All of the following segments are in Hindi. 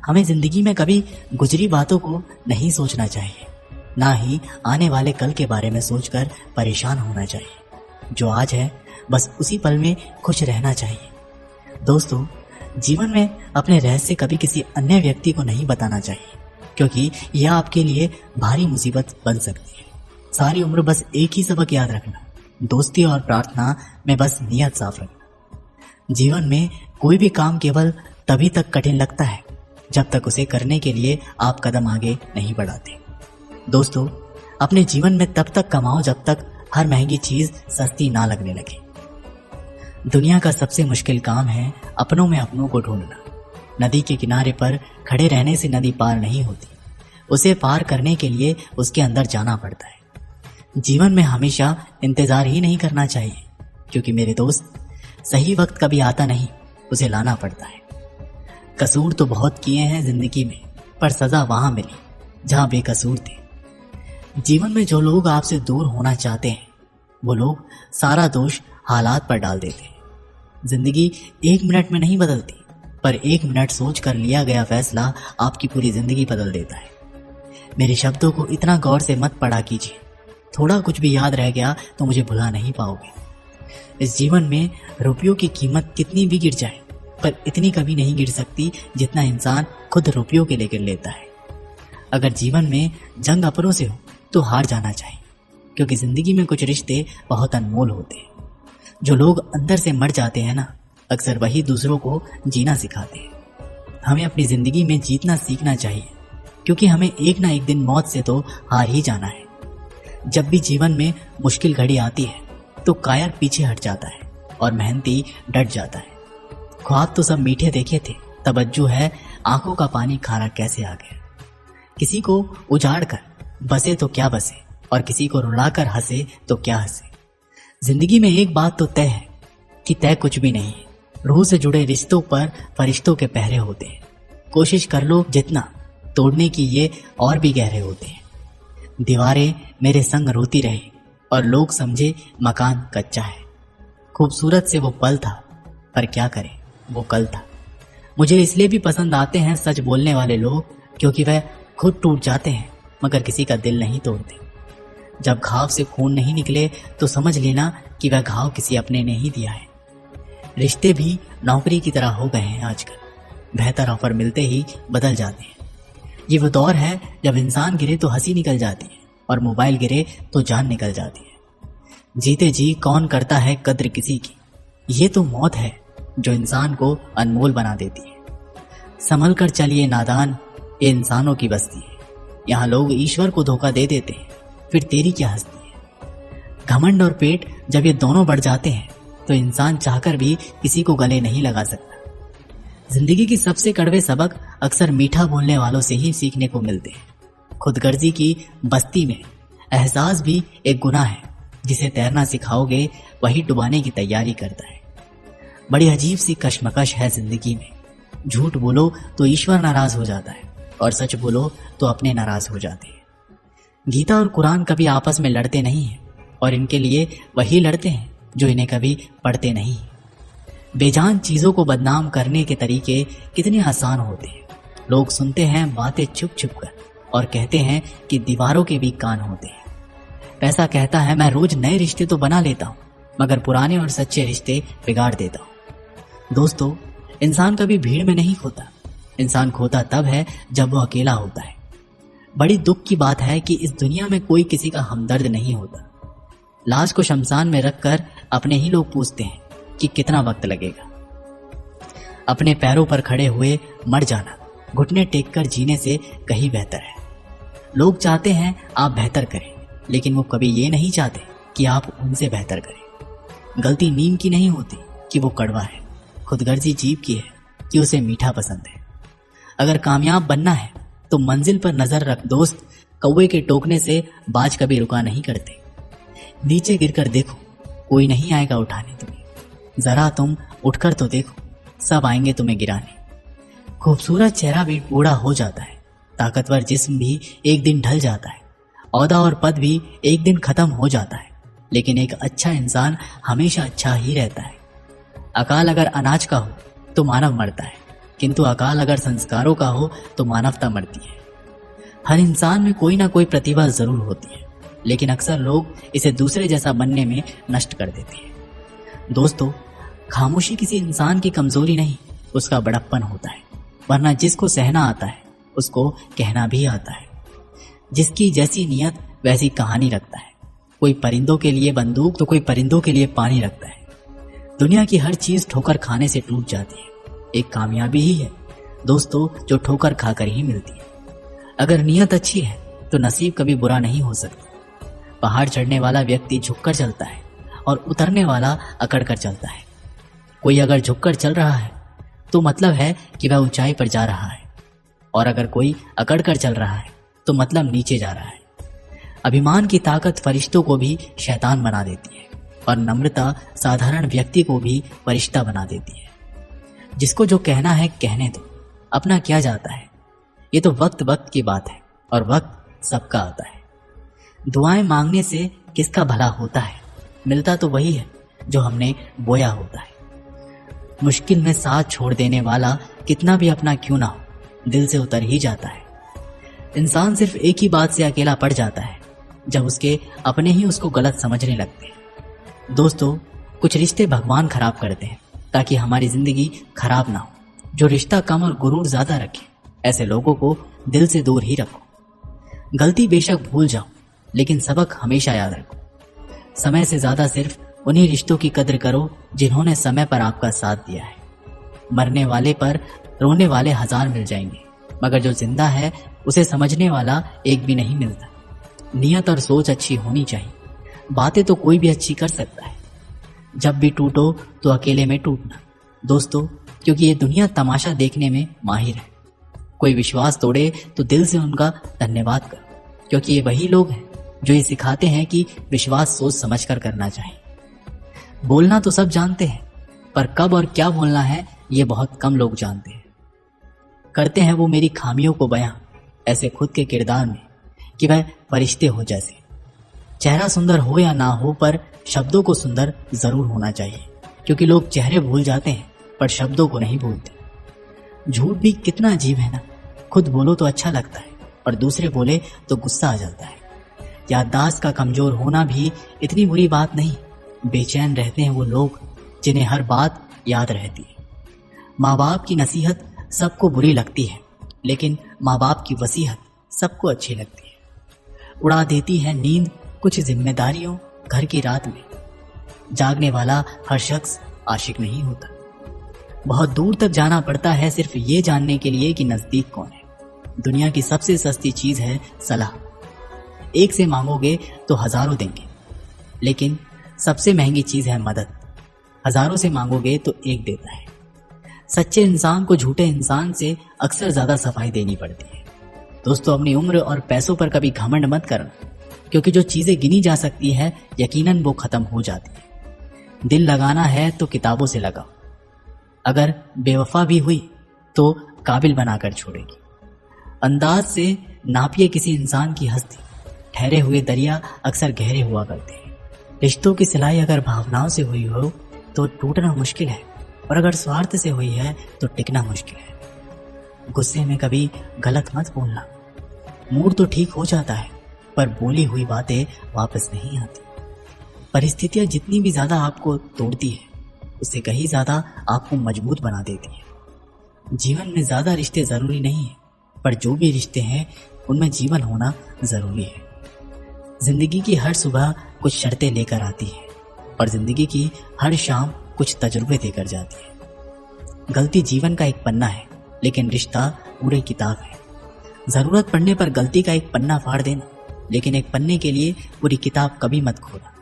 हमें जिंदगी में कभी गुजरी बातों को नहीं सोचना चाहिए, ना ही आने वाले कल के बारे में सोचकर परेशान होना चाहिए। जो आज है बस उसी पल में खुश रहना चाहिए। दोस्तों, जीवन में अपने रहस्य कभी किसी अन्य व्यक्ति को नहीं बताना चाहिए, क्योंकि यह आपके लिए भारी मुसीबत बन सकती है। सारी उम्र बस एक ही सबक याद रखना, दोस्ती और प्रार्थना में बस नियत साफ रखना। जीवन में कोई भी काम केवल तभी तक कठिन लगता है जब तक उसे करने के लिए आप कदम आगे नहीं बढ़ाते। दोस्तों, अपने जीवन में तब तक कमाओ जब तक हर महंगी चीज सस्ती ना लगने लगे। दुनिया का सबसे मुश्किल काम है अपनों में अपनों को ढूंढना। नदी के किनारे पर खड़े रहने से नदी पार नहीं होती, उसे पार करने के लिए उसके अंदर जाना पड़ता है। जीवन में हमेशा इंतजार ही नहीं करना चाहिए, क्योंकि मेरे दोस्त, सही वक्त कभी आता नहीं, उसे लाना पड़ता है। कसूर तो बहुत किए हैं जिंदगी में, पर सजा वहां मिली जहां बेकसूर थे। जीवन में जो लोग आपसे दूर होना चाहते हैं, वो लोग सारा दोष हालात पर डाल देते हैं। जिंदगी एक मिनट में नहीं बदलती, पर एक मिनट सोच कर लिया गया फैसला आपकी पूरी जिंदगी बदल देता है। मेरे शब्दों को इतना गौर से मत पढ़ा कीजिए। थोड़ा कुछ भी याद रह गया तो मुझे भुला नहीं पाओगे। इस जीवन में रुपयों की कीमत कितनी भी गिर जाए, पर इतनी कभी नहीं गिर सकती जितना इंसान खुद रुपयों के लिए गिर लेता है। अगर जीवन में जंग अपनों से हो तो हार जाना चाहिए, क्योंकि जिंदगी में कुछ रिश्ते बहुत अनमोल होते हैं। जो लोग अंदर से मर जाते हैं ना, अक्सर वही दूसरों को जीना सिखाते हैं। हमें अपनी जिंदगी में जीतना सीखना चाहिए, क्योंकि हमें एक ना एक दिन मौत से तो हार ही जाना है। जब भी जीवन में मुश्किल घड़ी आती है तो कायर पीछे हट जाता है और मेहनती डट जाता है। ख्वाब तो सब मीठे देखे थे, तवज्जो है आंखों का पानी खारा कैसे आ गया। किसी को उजाड़ कर बसे तो क्या बसे, और किसी को रुलाकर हंसे तो क्या हंसे। जिंदगी में एक बात तो तय है कि तय कुछ भी नहीं है। रूह से जुड़े रिश्तों पर फरिश्तों के पहरे होते हैं। कोशिश कर लो जितना, तोड़ने की ये और भी गहरे होते हैं। दीवारें मेरे संग रोती रही और लोग समझे मकान कच्चा है। खूबसूरत से वो पल था, पर क्या करें वो कल था। मुझे इसलिए भी पसंद आते हैं सच बोलने वाले लोग, क्योंकि वह खुद टूट जाते हैं मगर किसी का दिल नहीं तोड़ते। जब घाव से खून नहीं निकले तो समझ लेना कि वह घाव किसी अपने ने ही दिया है। रिश्ते भी नौकरी की तरह हो गए हैं आजकल। बेहतर ऑफर मिलते ही बदल जाते हैं। ये वो दौर है जब इंसान गिरे तो हंसी निकल जाती है और मोबाइल गिरे तो जान निकल जाती है। जीते जी कौन करता है कद्र किसी की। ये तो मौत है जो इंसान को अनमोल बना देती है। संभल कर चलिए नादान, ये इंसानों की बस्ती है। यहाँ लोग ईश्वर को धोखा दे देते हैं, फिर तेरी क्या हस्ती है। घमंड और पेट जब ये दोनों बढ़ जाते हैं तो इंसान चाहकर भी किसी को गले नहीं लगा सकता। जिंदगी की सबसे कड़वे सबक अक्सर मीठा बोलने वालों से ही सीखने को मिलते हैं। खुदगर्जी की बस्ती में एहसास भी एक गुनाह है। जिसे तैरना सिखाओगे वही डुबाने की तैयारी करता है। बड़ी अजीब सी कश्मकश है जिंदगी में। झूठ बोलो तो ईश्वर नाराज हो जाता है, और सच बोलो तो अपने नाराज हो जाते हैं। गीता और कुरान कभी आपस में लड़ते नहीं हैं, और इनके लिए वही लड़ते हैं जो इन्हें कभी पढ़ते नहीं। बेजान चीजों को बदनाम करने के तरीके कितने आसान होते हैं। लोग सुनते हैं बातें छुप छुप कर और कहते हैं कि दीवारों के भी कान होते हैं। पैसा कहता है मैं रोज नए रिश्ते तो बना लेता हूँ, मगर पुराने और सच्चे रिश्ते बिगाड़ देता हूँ। दोस्तों, इंसान कभी भीड़ में नहीं खोता। इंसान खोता तब है जब वो अकेला होता है। बड़ी दुख की बात है कि इस दुनिया में कोई किसी का हमदर्द नहीं होता। लाश को शमशान में रखकर अपने ही लोग पूछते हैं कि कितना वक्त लगेगा। अपने पैरों पर खड़े हुए मर जाना घुटने टेक कर जीने से कहीं बेहतर है। लोग चाहते हैं आप बेहतर करें, लेकिन वो कभी ये नहीं चाहते कि आप उनसे बेहतर करें। गलती नीम की नहीं होती कि वो कड़वा है, खुदगर्जी जीभ की है कि उसे मीठा पसंद है। अगर कामयाब बनना है तो मंजिल पर नजर रख दोस्त। कौवे के टोकने से बाज कभी रुका नहीं करते। नीचे गिरकर देखो, कोई नहीं आएगा उठाने तुम्हें। जरा तुम उठकर तो देखो, सब आएंगे तुम्हें गिराने। खूबसूरत चेहरा भी बूढ़ा हो जाता है, ताकतवर जिस्म भी एक दिन ढल जाता है, औहदा और पद भी एक दिन खत्म हो जाता है, लेकिन एक अच्छा इंसान हमेशा अच्छा ही रहता है। अकाल अगर अनाज का हो तो मानव मरता है, किंतु अकाल अगर संस्कारों का हो तो मानवता मरती है। हर इंसान में कोई ना कोई प्रतिभा जरूर होती है, लेकिन अक्सर लोग इसे दूसरे जैसा बनने में नष्ट कर देते हैं। दोस्तों, खामोशी किसी इंसान की कमजोरी नहीं, उसका बड़प्पन होता है। वरना जिसको सहना आता है उसको कहना भी आता है। जिसकी जैसी नियत वैसी कहानी रखता है। कोई परिंदों के लिए बंदूक तो कोई परिंदों के लिए पानी रखता है। दुनिया की हर चीज ठोकर खाने से टूट जाती है। एक कामयाबी ही है दोस्तों जो ठोकर खाकर ही मिलती है। अगर नियत अच्छी है तो नसीब कभी बुरा नहीं हो सकता। पहाड़ चढ़ने वाला व्यक्ति झुककर चलता है और उतरने वाला अकड़ कर चलता है। कोई अगर झुककर चल रहा है तो मतलब है कि वह ऊंचाई पर जा रहा है, और अगर कोई अकड़ कर चल रहा है तो मतलब नीचे जा रहा है। अभिमान की ताकत फरिश्तों को भी शैतान बना देती है, और नम्रता साधारण व्यक्ति को भी फरिश्ता बना देती है। जिसको जो कहना है कहने दो, अपना क्या जाता है। ये तो वक्त वक्त की बात है, और वक्त सबका आता है। दुआएं मांगने से किसका भला होता है, मिलता तो वही है जो हमने बोया होता है। मुश्किल में साथ छोड़ देने वाला कितना भी अपना क्यों ना हो, दिल से उतर ही जाता है। इंसान सिर्फ एक ही बात से अकेला पड़ जाता है, जब उसके अपने ही उसको गलत समझने लगते हैं। दोस्तों, कुछ रिश्ते भगवान खराब करते हैं ताकि हमारी जिंदगी खराब ना हो। जो रिश्ता कम और गुरूर ज्यादा रखे, ऐसे लोगों को दिल से दूर ही रखो। गलती बेशक भूल जाओ, लेकिन सबक हमेशा याद रखो। समय से ज्यादा सिर्फ उन्हीं रिश्तों की कद्र करो जिन्होंने समय पर आपका साथ दिया है। मरने वाले पर रोने वाले 1000 मिल जाएंगे, मगर जो जिंदा है उसे समझने वाला एक भी नहीं मिलता। नियत और सोच अच्छी होनी चाहिए। बातें तो कोई भी अच्छी कर सकता है। जब भी टूटो तो अकेले में टूटना दोस्तों, क्योंकि ये दुनिया तमाशा देखने में माहिर है। कोई विश्वास तोड़े तो दिल से उनका धन्यवाद करो, क्योंकि ये वही लोग हैं जो ये सिखाते हैं कि विश्वास सोच समझकर करना चाहिए। बोलना तो सब जानते हैं, पर कब और क्या बोलना है ये बहुत कम लोग जानते हैं। करते हैं वो मेरी खामियों को बयां ऐसे खुद के किरदार में कि वह फरिश्ते हो जैसे। चेहरा सुंदर हो या ना हो, पर शब्दों को सुंदर जरूर होना चाहिए, क्योंकि लोग चेहरे भूल जाते हैं पर शब्दों को नहीं भूलते। झूठ भी कितना अजीब है ना, खुद बोलो तो अच्छा लगता है और दूसरे बोले तो गुस्सा आ जाता है। याददाश्त का कमजोर होना भी इतनी बुरी बात नहीं। बेचैन रहते हैं वो लोग जिन्हें हर बात याद रहती है। माँ बाप की नसीहत सबको बुरी लगती है, लेकिन माँ बाप की वसीहत सबको अच्छी लगती है। उड़ा देती है नींद कुछ जिम्मेदारियों घर की रात में। जागने वाला हर शख्स आशिक नहीं होता। बहुत दूर तक जाना पड़ता है सिर्फ ये जानने के लिए कि नजदीक कौन है। दुनिया की सबसे सस्ती चीज है सलाह। एक से मांगोगे तो हजारों देंगे, लेकिन सबसे महंगी चीज है मदद। हजारों से मांगोगे तो एक देता है। सच्चे इंसान को झूठे इंसान से अक्सर ज्यादा सफाई देनी पड़ती है। दोस्तों, अपनी उम्र और पैसों पर कभी घमंड मत करना, क्योंकि जो चीजें गिनी जा सकती है यकीनन वो खत्म हो जाती है। दिल लगाना है तो किताबों से लगाओ। अगर बेवफा भी हुई तो काबिल बनाकर छोड़ेगी। अंदाज से नापिए किसी इंसान की हस्ती। ठहरे हुए दरिया अक्सर गहरे हुआ करते हैं। रिश्तों की सिलाई अगर भावनाओं से हुई हो तो टूटना मुश्किल है, और अगर स्वार्थ से हुई है तो टिकना मुश्किल है। गुस्से में कभी गलत मत बोलना। मूड तो ठीक हो जाता है, पर बोली हुई बातें वापस नहीं आती। परिस्थितियां जितनी भी ज्यादा आपको तोड़ती है, उससे कहीं ज्यादा आपको मजबूत बना देती है। जीवन में ज्यादा रिश्ते जरूरी नहीं है, पर जो भी रिश्ते हैं उनमें जीवन होना जरूरी है। जिंदगी की हर सुबह कुछ शर्तें लेकर आती है, और जिंदगी की हर शाम कुछ तजुर्बे देकर जाती है। गलती जीवन का एक पन्ना है, लेकिन रिश्ता पूरी किताब है। जरूरत पड़ने पर गलती का एक पन्ना फाड़ देना, लेकिन एक पन्ने के लिए पूरी किताब कभी मत खोलना।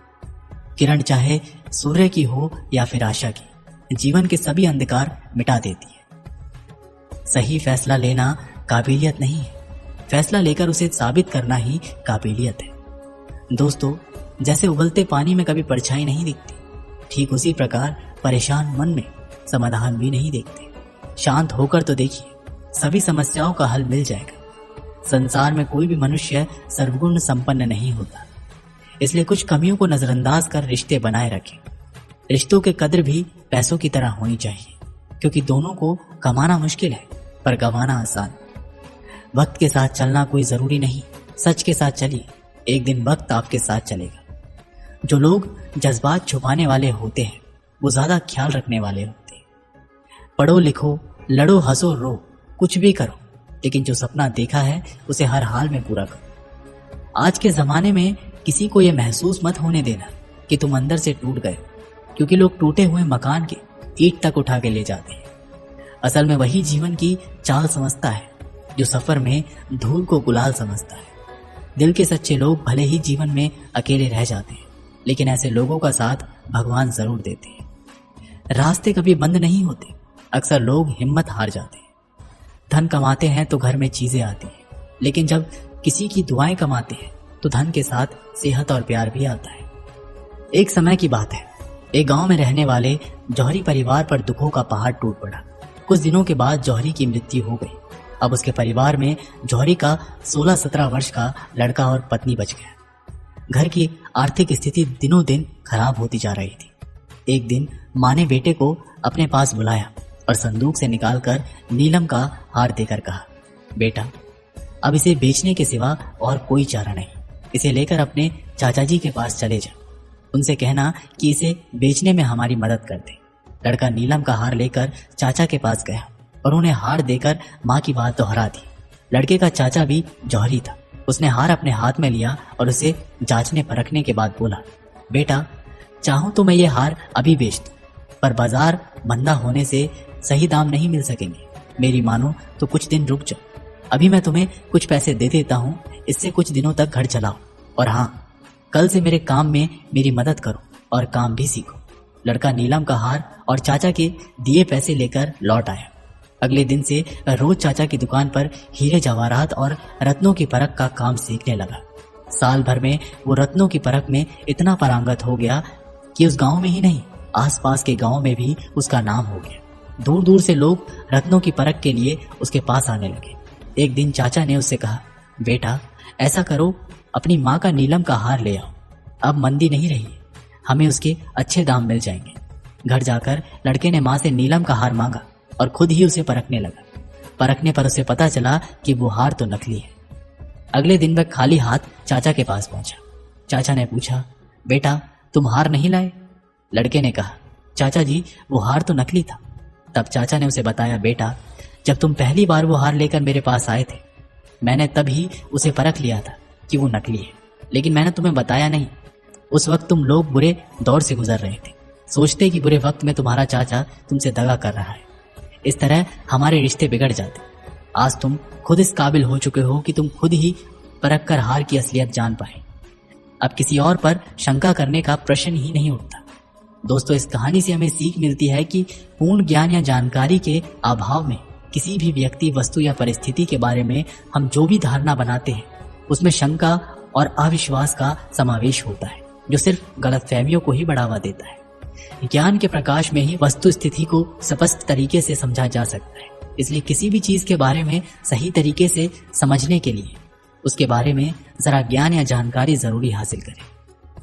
किरण चाहे सूर्य की हो या फिर आशा की, जीवन के सभी अंधकार मिटा देती है। सही फैसला लेना काबिलियत नहीं है, फैसला लेकर उसे साबित करना ही काबिलियत है। दोस्तों, जैसे उबलते पानी में कभी परछाई नहीं दिखती, ठीक उसी प्रकार परेशान मन में समाधान भी नहीं देखते। शांत होकर तो देखिए, सभी समस्याओं का हल मिल जाएगा। संसार में कोई भी मनुष्य सर्वगुण संपन्न नहीं होता, इसलिए कुछ कमियों को नजरअंदाज कर रिश्ते बनाए रखें। रिश्तों के कद्र भी पैसों की तरह होनी चाहिए। क्योंकि दोनों को कमाना मुश्किल है पर गंवाना आसान। वक्त के साथ चलना कोई जरूरी नहीं, सच के साथ चलिए, एक दिन वक्त आपके साथ चलेगा। जो लोग जज्बात छुपाने वाले होते हैं वो ज्यादा ख्याल रखने वाले होते हैं। पढ़ो लिखो, लड़ो हंसो रो, कुछ भी करो, लेकिन जो सपना देखा है उसे हर हाल में पूरा करो। आज के जमाने में किसी को यह महसूस मत होने देना कि तुम अंदर से टूट गए, क्योंकि लोग टूटे हुए मकान के ईंट तक उठा के ले जाते हैं। असल में वही जीवन की चाल समझता है जो सफर में धूल को गुलाल समझता है। दिल के सच्चे लोग भले ही जीवन में अकेले रह जाते हैं, लेकिन ऐसे लोगों का साथ भगवान जरूर देते हैं। रास्ते कभी बंद नहीं होते, अक्सर लोग हिम्मत हार जाते हैं। धन कमाते हैं तो घर में चीजें आती हैं, लेकिन जब किसी की दुआएं कमाते हैं तो धन के साथ सेहत और प्यार भी आता है। एक समय की बात है, एक गांव में रहने वाले जौहरी परिवार पर दुखों का पहाड़ टूट पड़ा। कुछ दिनों के बाद जौहरी की मृत्यु हो गई। अब उसके परिवार में जौहरी का 16-17 वर्ष का लड़का और पत्नी बच गया। घर की आर्थिक स्थिति दिनों दिन खराब होती जा रही थी। एक दिन माँ ने बेटे को अपने पास बुलाया और संदूक से निकालकर नीलम का हार देकर कहा, बेटा, अब इसे बेचने के सिवा और कोई चारा नहीं। इसे लेकर अपने चाचा जी के पास चले जा। उनसे कहना कि इसे बेचने में हमारी मदद कर दे। लड़का नीलम का हार लेकर चाचा के पास गया और उन्हें हार देकर माँ की बात दोहरा दी। लड़के का चाचा भी जौहरी था। उसने हार अपने हाथ में लिया और उसे जांचने परखने के बाद बोला, बेटा, चाहूं तो मैं ये हार अभी बेच दूं, पर बाजार मंदा होने से सही दाम नहीं मिल सकेंगे। मेरी मानो तो कुछ दिन रुक जाओ। अभी मैं तुम्हें कुछ पैसे दे देता हूँ, इससे कुछ दिनों तक घर चलाओ। और हाँ, कल से मेरे काम में मेरी मदद करो और काम भी सीखो। लड़का नीलम का हार और चाचा के दिए पैसे लेकर लौट आया। अगले दिन से रोज चाचा की दुकान पर हीरे जवाहरात और रत्नों की परख का काम सीखने लगा। साल भर में वो रत्नों की परख में इतना पारंगत हो गया कि उस गांव में ही नहीं, आसपास के गांव में भी उसका नाम हो गया। दूर दूर से लोग रत्नों की परख के लिए उसके पास आने लगे। एक दिन चाचा ने उससे कहा, बेटा, ऐसा करो, अपनी माँ का नीलम का हार ले आओ। अब मंदी नहीं रही, हमें उसके अच्छे दाम मिल जाएंगे। घर जाकर लड़के ने माँ से नीलम का हार मांगा और खुद ही उसे परखने लगा। परखने पर उसे पता चला कि वो हार तो नकली है। अगले दिन वह खाली हाथ चाचा के पास पहुंचा। चाचा ने पूछा, बेटा, तुम हार नहीं लाए? लड़के ने कहा, चाचा जी, वो हार तो नकली था। तब चाचा ने उसे बताया, बेटा, जब तुम पहली बार वो हार लेकर मेरे पास आए थे, मैंने तभी उसे परख लिया था कि वो नकली है, लेकिन मैंने तुम्हें बताया नहीं। उस वक्त तुम लोग बुरे दौर से गुजर रहे थे, सोचते कि बुरे वक्त में तुम्हारा चाचा तुमसे दगा कर रहा है। इस तरह हमारे रिश्ते बिगड़ जाते। आज तुम खुद इस काबिल हो चुके हो कि तुम खुद ही परख कर हार की असलियत जान पाए। अब किसी और पर शंका करने का प्रश्न ही नहीं उठता। दोस्तों, इस कहानी से हमें सीख मिलती है कि पूर्ण ज्ञान या जानकारी के अभाव में किसी भी व्यक्ति, वस्तु या परिस्थिति के बारे में हम जो भी धारणा बनाते हैं उसमें शंका और अविश्वास का समावेश होता है, जो सिर्फ गलतफहमियों को ही बढ़ावा देता है। ज्ञान के प्रकाश में ही वस्तु स्थिति को स्पष्ट तरीके से समझा जा सकता है। इसलिए किसी भी चीज के बारे में सही तरीके से समझने के लिए उसके बारे में जरा ज्ञान या जानकारी जरूरी हासिल करें।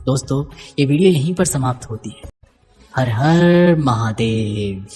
दोस्तों, ये वीडियो यहीं पर समाप्त होती है। हर हर महादेव।